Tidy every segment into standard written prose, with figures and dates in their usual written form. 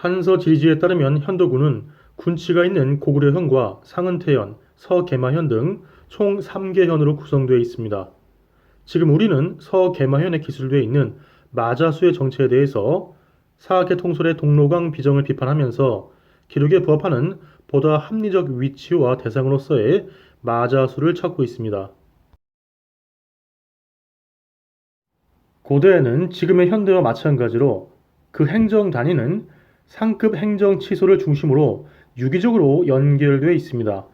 한서지리지에 따르면 현도군은 군치가 있는 고구려현과 상은태현, 서계마현 등 총 3개현으로 구성되어 있습니다. 지금 우리는 서계마현에 기술되어 있는 마자수의 정체에 대해서 사학계 통솔의 동로강 비정을 비판하면서 기록에 부합하는 보다 합리적 위치와 대상으로서의 마자수를 찾고 있습니다. 고대에는 지금의 현대와 마찬가지로 그 행정 단위는 상급 행정 치소를 중심으로 유기적으로 연결되어 있습니다.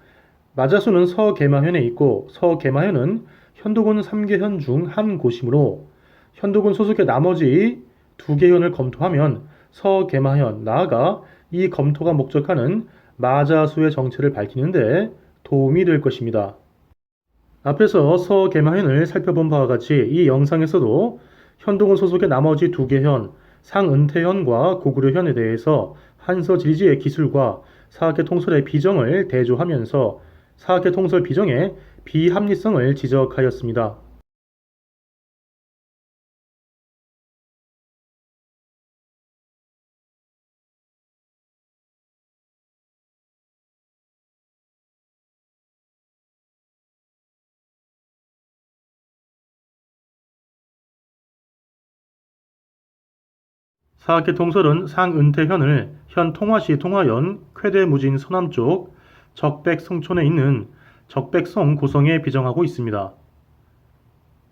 마자수는 서계마현에 있고 서계마현은 현도군 3개현 중 한 곳이므로 현도군 소속의 나머지 2개현을 검토하면 서계마현, 나아가 이 검토가 목적하는 마자수의 정체를 밝히는데 도움이 될 것입니다. 앞에서 서계마현을 살펴본 바와 같이 이 영상에서도 현도군 소속의 나머지 2개현, 상은태현과 고구려현에 대해서 한서지리지의 기술과 사학계 통솔의 비정을 대조하면서 사학계 통솔 비정의 비합리성을 지적하였습니다. 사학계 통솔은 상은태현을 현 통화시 통화연 쾌대무진 서남쪽 적백성촌에 있는 적백성 고성에 비정하고 있습니다.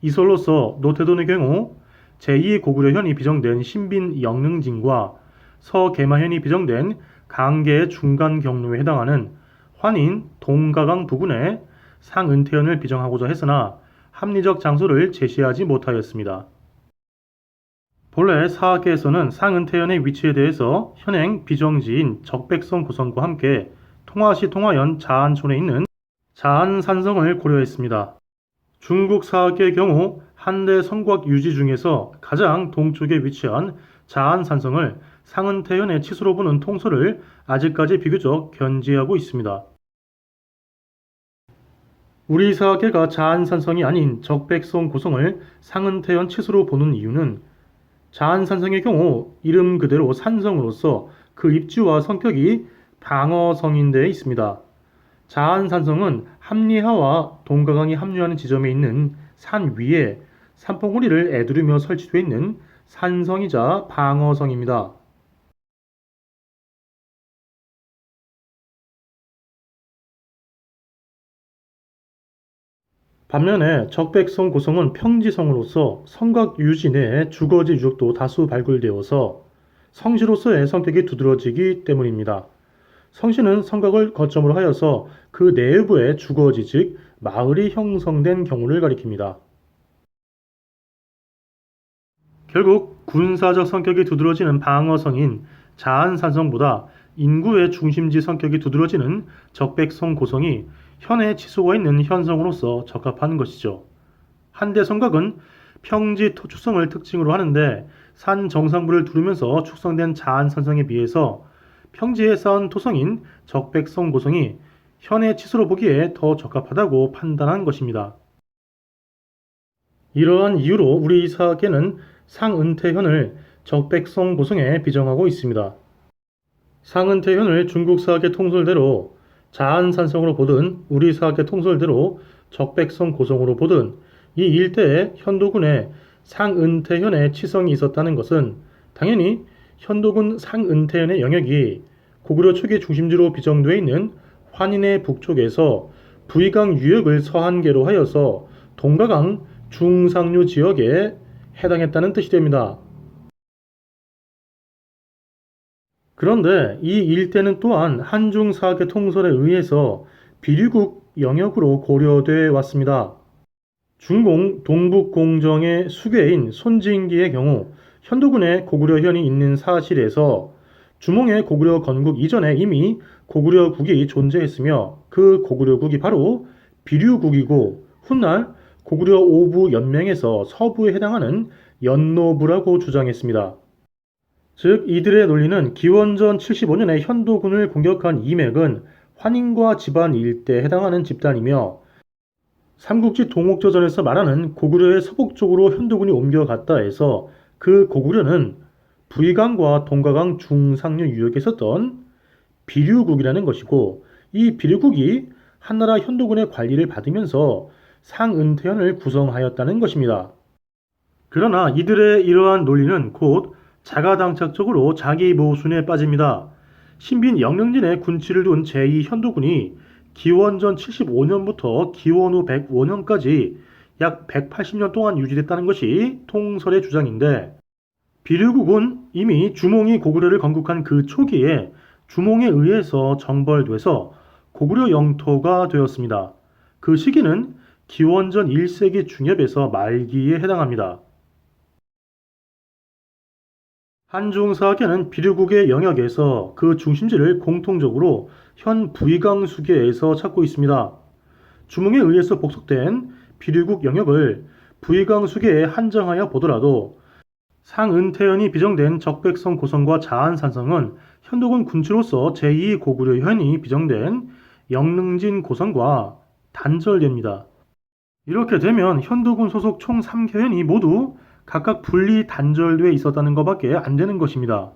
이설로서 노태돈의 경우 제2고구려현이 비정된 신빈 영릉진과 서계마현이 비정된 강계의 중간 경로에 해당하는 환인 동가강 부근에 상은태현을 비정하고자 했으나 합리적 장소를 제시하지 못하였습니다. 본래 사학계에서는 상은태현의 위치에 대해서 현행 비정지인 적백성 고성과 함께 통화시 통화연 자안촌에 있는 자안산성을 고려했습니다. 중국 사학계의 경우 한대 성곽 유지 중에서 가장 동쪽에 위치한 자안산성을 상은태현의 치수로 보는 통솔을 아직까지 비교적 견지하고 있습니다. 우리 사학계가 자안산성이 아닌 적백성 고성을 상은태현 치수로 보는 이유는 자안산성의 경우 이름 그대로 산성으로서 그 입지와 성격이 방어성인데 있습니다. 자안산성은 합리하와 동가강이 합류하는 지점에 있는 산 위에 산봉우리를 애두르며 설치되어 있는 산성이자 방어성입니다. 반면에 적백성 고성은 평지성으로서 성곽 유지 내에 주거지 유적도 다수 발굴되어서 성시로서의 성격이 두드러지기 때문입니다. 성시는 성곽을 거점으로 하여서 그 내부에 주거지 즉 마을이 형성된 경우를 가리킵니다. 결국 군사적 성격이 두드러지는 방어성인 자안산성보다 인구의 중심지 성격이 두드러지는 적백성 고성이 현에 치소가 있는 현성으로서 적합한 것이죠. 한대 성곽은 평지 토축성을 특징으로 하는데 산 정상부를 두르면서 축성된 자안산성에 비해서 평지에 쌓은 토성인 적백성 고성이 현의 치수로 보기에 더 적합하다고 판단한 것입니다. 이러한 이유로 우리 사학계는 상은태현을 적백성 고성에 비정하고 있습니다. 상은태현을 중국 사학계 통솔대로 자안산성으로 보든 우리 사학계 통솔대로 적백성 고성으로 보든 이 일대에 현도군에 상은태현의 치성이 있었다는 것은 당연히 현도군 상은태현의 영역이 고구려 초기 중심지로 비정되어 있는 환인의 북쪽에서 부이강 유역을 서한계로 하여서 동가강 중상류 지역에 해당했다는 뜻이 됩니다. 그런데 이 일대는 또한 한중 사학의 통솔에 의해서 비류국 영역으로 고려돼 왔습니다. 중공 동북공정의 수괴인 손진기의 경우 현도군에 고구려현이 있는 사실에서 주몽의 고구려 건국 이전에 이미 고구려국이 존재했으며 그 고구려국이 바로 비류국이고 훗날 고구려 오부 연맹에서 서부에 해당하는 연노부라고 주장했습니다. 즉 이들의 논리는 기원전 75년에 현도군을 공격한 이맥은 환인과 집안 일대에 해당하는 집단이며 삼국지 동옥저전에서 말하는 고구려의 서북쪽으로 현도군이 옮겨갔다 해서 그 고구려는 부의강과 동가강 중상류 유역에 있었던 비류국이라는 것이고, 이 비류국이 한나라 현도군의 관리를 받으면서 상은태현을 구성하였다는 것입니다. 그러나 이들의 이러한 논리는 곧 자가당착적으로 자기 모순에 빠집니다. 신빈 영릉진에 군치를 둔 제2현도군이 기원전 75년부터 기원 후 105년까지 약 180년 동안 유지됐다는 것이 통설의 주장인데, 비류국은 이미 주몽이 고구려를 건국한 그 초기에 주몽에 의해서 정벌돼서 고구려 영토가 되었습니다. 그 시기는 기원전 1세기 중엽에서 말기에 해당합니다. 한중사학계는 비류국의 영역에서 그 중심지를 공통적으로 현 부의강수계에서 찾고 있습니다. 주몽에 의해서 복속된 비류국 영역을 부의강수계에 한정하여 보더라도 상은태현이 비정된 적백성 고성과 자한산성은 현도군 군주로서 제2고구려현이 비정된 영릉진 고성과 단절됩니다. 이렇게 되면 현도군 소속 총 3개현이 모두 각각 분리 단절돼 있었다는 것밖에 안 되는 것입니다.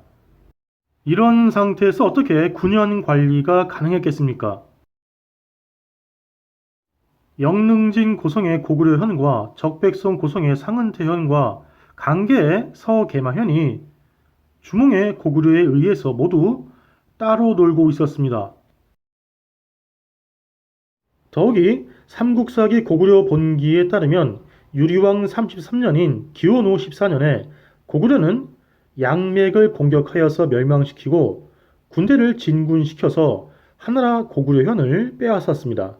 이런 상태에서 어떻게 군현 관리가 가능했겠습니까? 영릉진 고성의 고구려현과 적백성 고성의 상은태현과 강계의 서계마현이 주몽의 고구려에 의해서 모두 따로 놀고 있었습니다. 더욱이 삼국사기 고구려 본기에 따르면 유리왕 33년인 기원 후 14년에 고구려는 양맥을 공격하여서 멸망시키고 군대를 진군시켜서 한나라 고구려현을 빼앗았습니다.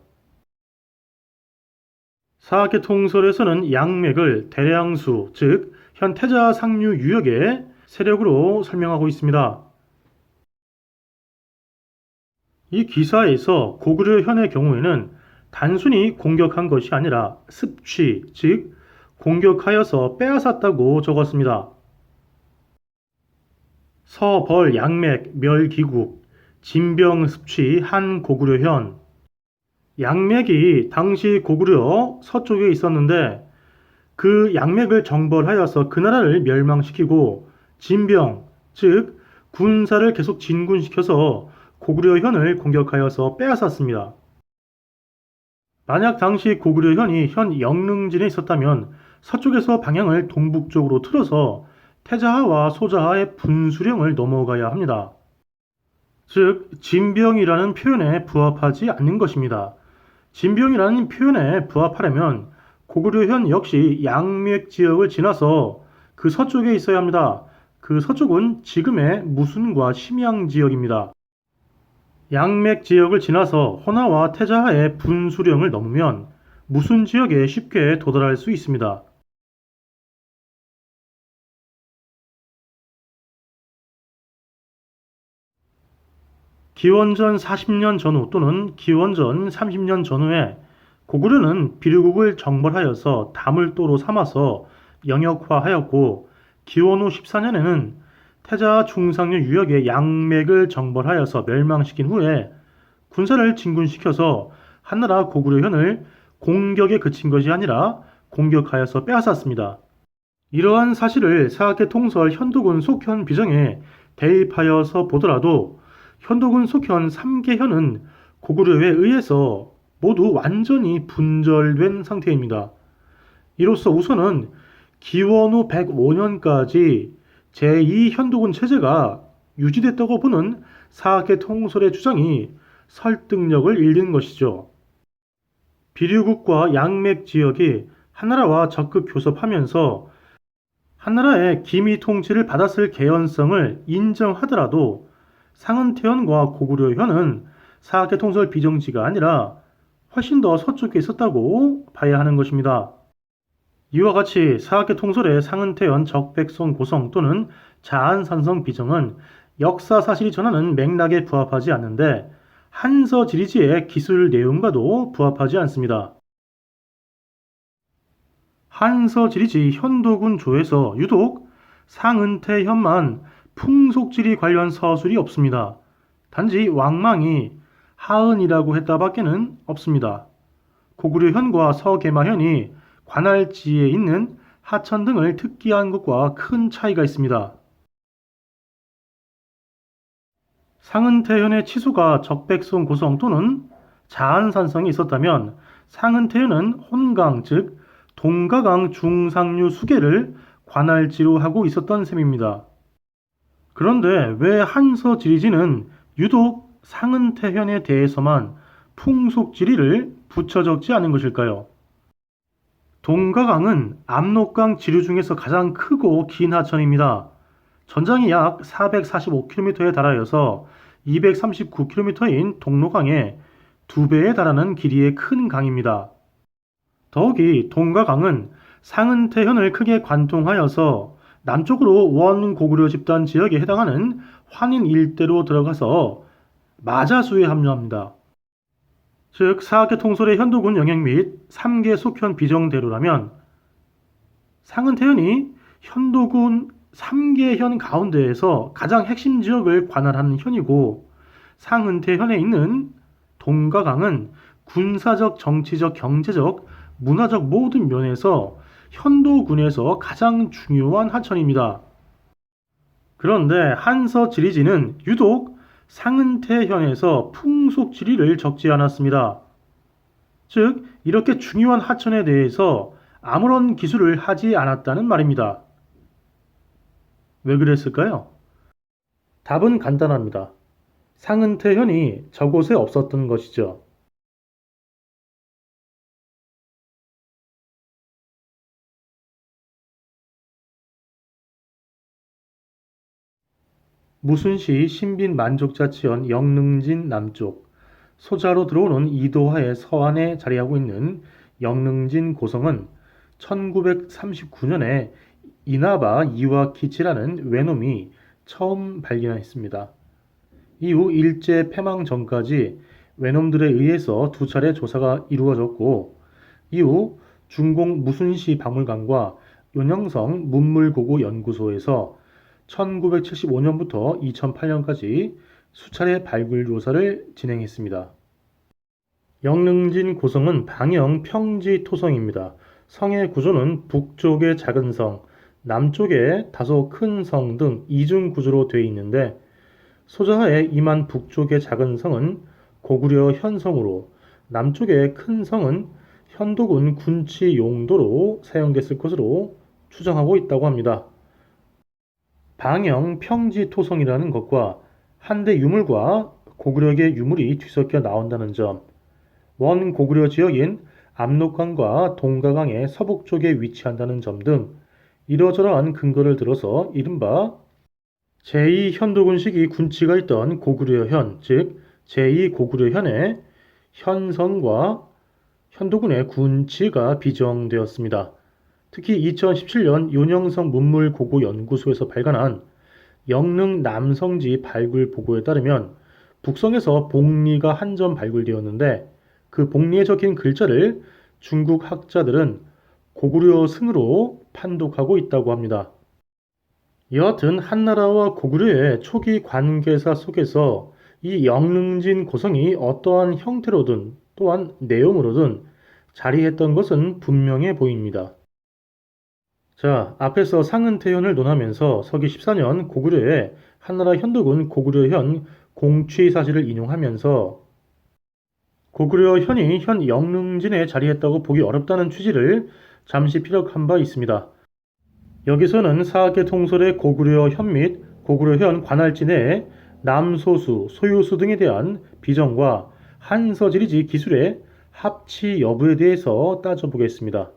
사학계 통설에서는 양맥을 대량수, 즉 현 태자 상류 유역의 세력으로 설명하고 있습니다. 이 기사에서 고구려현의 경우에는 단순히 공격한 것이 아니라 습취, 즉 공격하여서 빼앗았다고 적었습니다. 서벌 양맥 멸기국 진병 습취 한 고구려현. 양맥이 당시 고구려 서쪽에 있었는데 그 양맥을 정벌하여서 그 나라를 멸망시키고 진병, 즉 군사를 계속 진군시켜서 고구려현을 공격하여서 빼앗았습니다. 만약 당시 고구려현이 현 영릉진에 있었다면 서쪽에서 방향을 동북쪽으로 틀어서 태자하와 소자하의 분수령을 넘어가야 합니다. 즉 진병이라는 표현에 부합하지 않는 것입니다. 진병이라는 표현에 부합하려면 고구려현 역시 양맥 지역을 지나서 그 서쪽에 있어야 합니다. 그 서쪽은 지금의 무순과 심양 지역입니다. 양맥 지역을 지나서 호나와 태자하의 분수령을 넘으면 무순 지역에 쉽게 도달할 수 있습니다. 기원전 40년 전후 또는 기원전 30년 전후에 고구려는 비류국을 정벌하여서 다물도로 삼아서 영역화하였고 기원 후 14년에는 태자 중상류 유역의 양맥을 정벌하여서 멸망시킨 후에 군사를 진군시켜서 한나라 고구려현을 공격에 그친 것이 아니라 공격하여서 빼앗았습니다. 이러한 사실을 사학계 통설 현도군 속현 비정에 대입하여서 보더라도 현도군 속현 3개현은 고구려에 의해서 모두 완전히 분절된 상태입니다. 이로써 우선은 기원 후 105년까지 제2현도군 체제가 유지됐다고 보는 사학계 통설의 주장이 설득력을 잃는 것이죠. 비류국과 양맥 지역이 한나라와 적극 교섭하면서 한나라의 기미 통치를 받았을 개연성을 인정하더라도 상은태현과 고구려현은 사학계 통설 비정지가 아니라 훨씬 더 서쪽에 있었다고 봐야 하는 것입니다. 이와 같이 사학계 통설의 상은태현 적백성 고성 또는 자한산성 비정은 역사 사실이 전하는 맥락에 부합하지 않는데 한서지리지의 기술 내용과도 부합하지 않습니다. 한서지리지 현도군 조에서 유독 상은태현만 풍속지리 관련 서술이 없습니다. 단지 왕망이 하은이라고 했다밖에는 없습니다. 고구려현과 서계마현이 관할지에 있는 하천 등을 특기한 것과 큰 차이가 있습니다. 상은태현의 치수가 적백성 고성 또는 자안산성이 있었다면 상은태현은 혼강 즉 동가강 중상류 수계를 관할지로 하고 있었던 셈입니다. 그런데 왜 한서지리지는 유독 상은태현에 대해서만 풍속지리를 붙여 적지 않은 것일까요? 동가강은 압록강 지류 중에서 가장 크고 긴 하천입니다. 전장이 약 445km에 달하여서 239km인 동로강의 2배에 달하는 길이의 큰 강입니다. 더욱이 동가강은 상은태현을 크게 관통하여서 남쪽으로 원고구려 집단 지역에 해당하는 환인 일대로 들어가서 마자수에 합류합니다. 즉 사학계 통솔의 현도군 영역 및 3개 속현 비정대로라면 상은태현이 현도군 3개 현 가운데에서 가장 핵심 지역을 관할하는 현이고 상은태현에 있는 동가강은 군사적, 정치적, 경제적, 문화적 모든 면에서 현도군에서 가장 중요한 하천입니다. 그런데 한서지리지는 유독 상은태현에서 풍속지리를 적지 않았습니다. 즉 이렇게 중요한 하천에 대해서 아무런 기술을 하지 않았다는 말입니다. 왜 그랬을까요? 답은 간단합니다. 상은태현이 저곳에 없었던 것이죠. 무순시 신빈만족자치현 영릉진 남쪽 소자로 들어오는 이도하의 서안에 자리하고 있는 영릉진 고성은 1939년에 이나바 이와키치라는 외놈이 처음 발견했습니다. 이후 일제 패망 전까지 외놈들에 의해서 2차례 조사가 이루어졌고 이후 중공 무순시 박물관과 윤영성 문물고고 연구소에서 1975년부터 2008년까지 수차례 발굴 조사를 진행했습니다. 영릉진 고성은 방영 평지 토성입니다. 성의 구조는 북쪽에 작은 성, 남쪽에 다소 큰 성 등 이중 구조로 되어 있는데 소자하의 임한 북쪽의 작은 성은 고구려 현성으로 남쪽의 큰 성은 현도군 군치 용도로 사용됐을 것으로 추정하고 있다고 합니다. 방영 평지 토성이라는 것과 한대 유물과 고구려계 유물이 뒤섞여 나온다는 점, 원 고구려 지역인 압록강과 동가강의 서북쪽에 위치한다는 점 등 이러저러한 근거를 들어서 이른바 제2현도군 시기 군치가 있던 고구려현, 즉 제2고구려현의 현성과 현도군의 군치가 비정되었습니다. 특히 2017년 윤영성 문물고고연구소에서 발간한 영릉 남성지 발굴 보고에 따르면 북성에서 복리가 한 점 발굴되었는데 그 복리에 적힌 글자를 중국 학자들은 고구려 승으로 판독하고 있다고 합니다. 여하튼 한나라와 고구려의 초기 관계사 속에서 이 영릉진 고성이 어떠한 형태로든 또한 내용으로든 자리했던 것은 분명해 보입니다. 자, 앞에서 상은태현을 논하면서 서기 14년 고구려의 한나라 현도군 고구려현 공취 사실을 인용하면서 고구려현이 현 영릉진에 자리했다고 보기 어렵다는 취지를 잠시 피력한 바 있습니다. 여기서는 사학계 통솔의 고구려현 및 고구려현 관할지 내에 남소수, 소요수 등에 대한 비정과 한서지리지 기술의 합치 여부에 대해서 따져보겠습니다.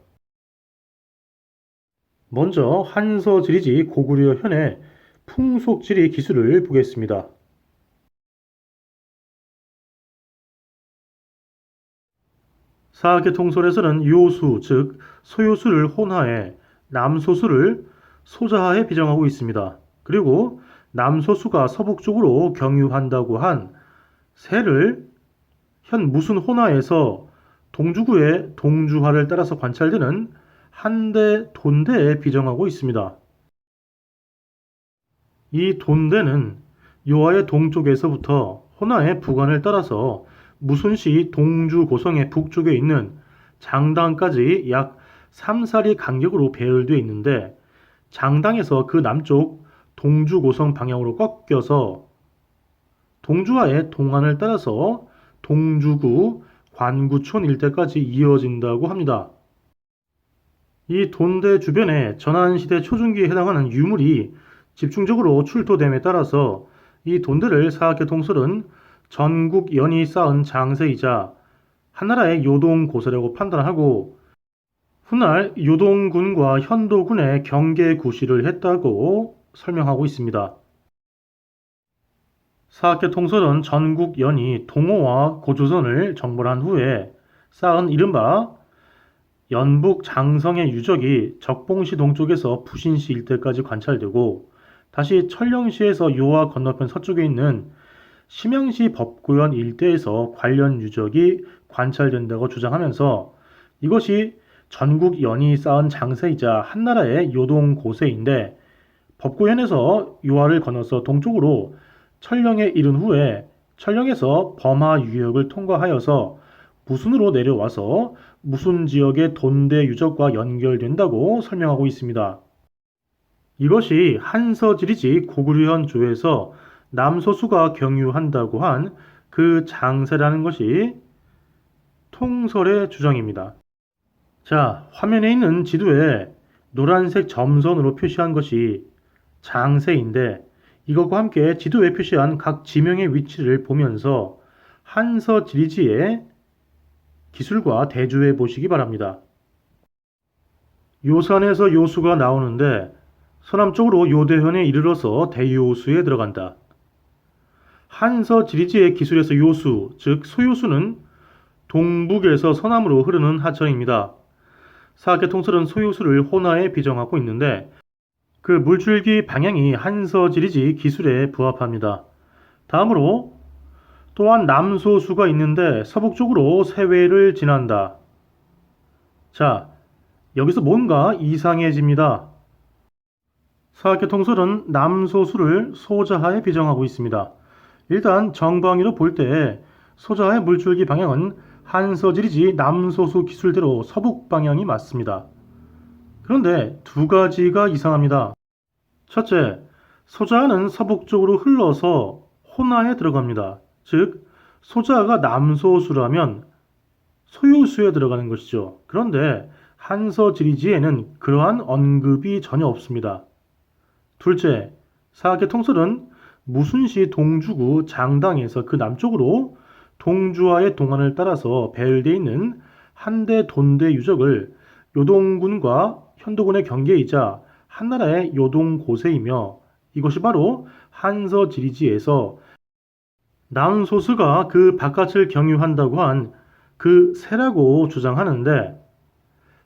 먼저 한서지리지 고구려현의 풍속지리 기술을 보겠습니다. 사학계 통솔에서는 요수, 즉 소요수를 혼하해 남소수를 소자하에 비정하고 있습니다. 그리고 남소수가 서북쪽으로 경유한다고 한 새를 현 무순 혼하에서 동주구의 동주화를 따라서 관찰되는 한대 돈대에 비정하고 있습니다. 이 돈대는 요하의 동쪽에서부터 혼하의 북안을 따라서 무순시 동주 고성의 북쪽에 있는 장당까지 약 3사리 간격으로 배열되어 있는데 장당에서 그 남쪽 동주 고성 방향으로 꺾여서 동주와의 동안을 따라서 동주구, 관구촌 일대까지 이어진다고 합니다. 이 돈대 주변에 전환시대 초중기에 해당하는 유물이 집중적으로 출토됨에 따라서 이 돈대를 사학계 통솔은 전국 연이 쌓은 장세이자 한나라의 요동고세라고 판단하고 훗날 요동군과 현도군의 경계 구시를 했다고 설명하고 있습니다. 사학계 통솔은 전국 연이 동호와 고조선을 정벌한 후에 쌓은 이른바 연북 장성의 유적이 적봉시 동쪽에서 부신시 일대까지 관찰되고 다시 천령시에서 요하 건너편 서쪽에 있는 심양시 법구현 일대에서 관련 유적이 관찰된다고 주장하면서 이것이 전국 연이 쌓은 장세이자 한나라의 요동 고세인데 법구현에서 요하를 건너서 동쪽으로 천령에 이른 후에 천령에서 범하 유역을 통과하여서 무순으로 내려와서 무순 지역의 돈대 유적과 연결된다고 설명하고 있습니다. 이것이 한서지리지 고구려현 조에서 남소수가 경유한다고 한 그 장세라는 것이 통설의 주장입니다. 자, 화면에 있는 지도에 노란색 점선으로 표시한 것이 장세인데 이것과 함께 지도에 표시한 각 지명의 위치를 보면서 한서지리지의 기술과 대조해 보시기 바랍니다. 요산에서 요수가 나오는데 서남쪽으로 요대현에 이르러서 대요수에 들어간다. 한서지리지의 기술에서 요수, 즉 소요수는 동북에서 서남으로 흐르는 하천입니다. 사학계 통설은 소요수를 호나에 비정하고 있는데 그 물줄기 방향이 한서지리지 기술에 부합합니다. 다음으로 또한 남소수가 있는데 서북쪽으로 세회를 지난다. 자, 여기서 뭔가 이상해집니다. 사학계 통설은 남소수를 소자하에 비정하고 있습니다. 일단 정방위로 볼 때 소자하의 물줄기 방향은 한서지리지 남소수 기술대로 서북 방향이 맞습니다. 그런데 두 가지가 이상합니다. 첫째, 소자하는 서북쪽으로 흘러서 호나에 들어갑니다. 즉, 소자가 남소수라면 소요수에 들어가는 것이죠. 그런데 한서지리지에는 그러한 언급이 전혀 없습니다. 둘째, 사학계 통설은 무순시 동주구 장당에서 그 남쪽으로 동주와의 동안을 따라서 배열되어 있는 한대 돈대 유적을 요동군과 현도군의 경계이자 한나라의 요동고세이며 이것이 바로 한서지리지에서 남소수가 그 바깥을 경유한다고 한 그 세라고 주장하는데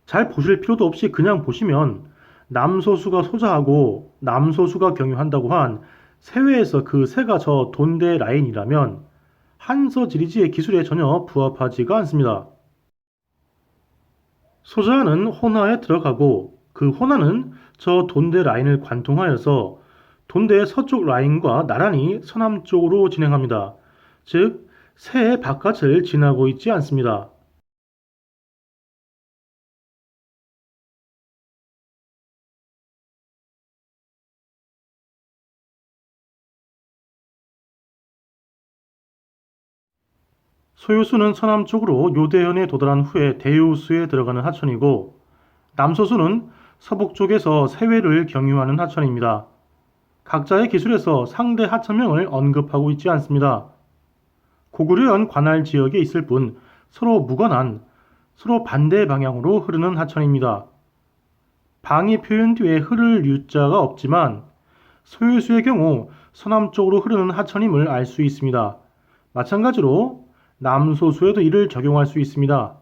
잘 보실 필요도 없이 그냥 보시면 남소수가 소자하고 남소수가 경유한다고 한 세외에서 그 세가 저 돈대 라인이라면 한서지리지의 기술에 전혀 부합하지가 않습니다. 소자는 호나에 들어가고 그 호나는 저 돈대 라인을 관통하여서 돈대의 서쪽 라인과 나란히 서남쪽으로 진행합니다. 즉, 세의 바깥을 지나고 있지 않습니다. 소요수는 서남쪽으로 요대현에 도달한 후에 대요수에 들어가는 하천이고 남소수는 서북쪽에서 세회를 경유하는 하천입니다. 각자의 기술에서 상대 하천명을 언급하고 있지 않습니다. 고구려현 관할 지역에 있을 뿐 서로 무관한 서로 반대 방향으로 흐르는 하천입니다. 방위 표현 뒤에 흐를 유자가 없지만 소요수의 경우 서남쪽으로 흐르는 하천임을 알 수 있습니다. 마찬가지로 남소수에도 이를 적용할 수 있습니다.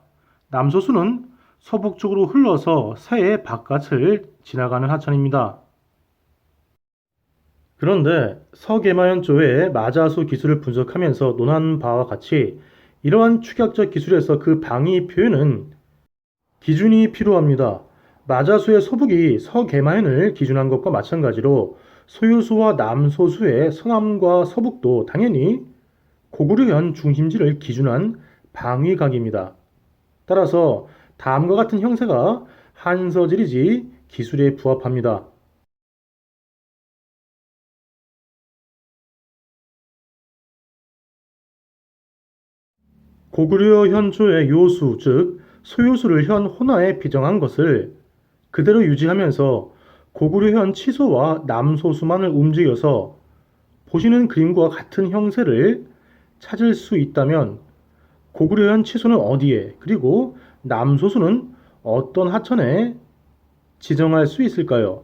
남소수는 서북쪽으로 흘러서 세의 바깥을 지나가는 하천입니다. 그런데 서계마현조의 마자수 기술을 분석하면서 논한 바와 같이 이러한 축약적 기술에서 그 방위 표현은 기준이 필요합니다. 마자수의 서북이 서계마현을 기준한 것과 마찬가지로 소요수와 남소수의 서남과 서북도 당연히 고구려현 중심지를 기준한 방위각입니다. 따라서 다음과 같은 형태가 한서지리지 기술에 부합합니다. 고구려 현조의 요수, 즉 소요수를 현 혼화에 비정한 것을 그대로 유지하면서 고구려 현 치소와 남소수만을 움직여서 보시는 그림과 같은 형세를 찾을 수 있다면 고구려 현 치소는 어디에, 그리고 남소수는 어떤 하천에 지정할 수 있을까요?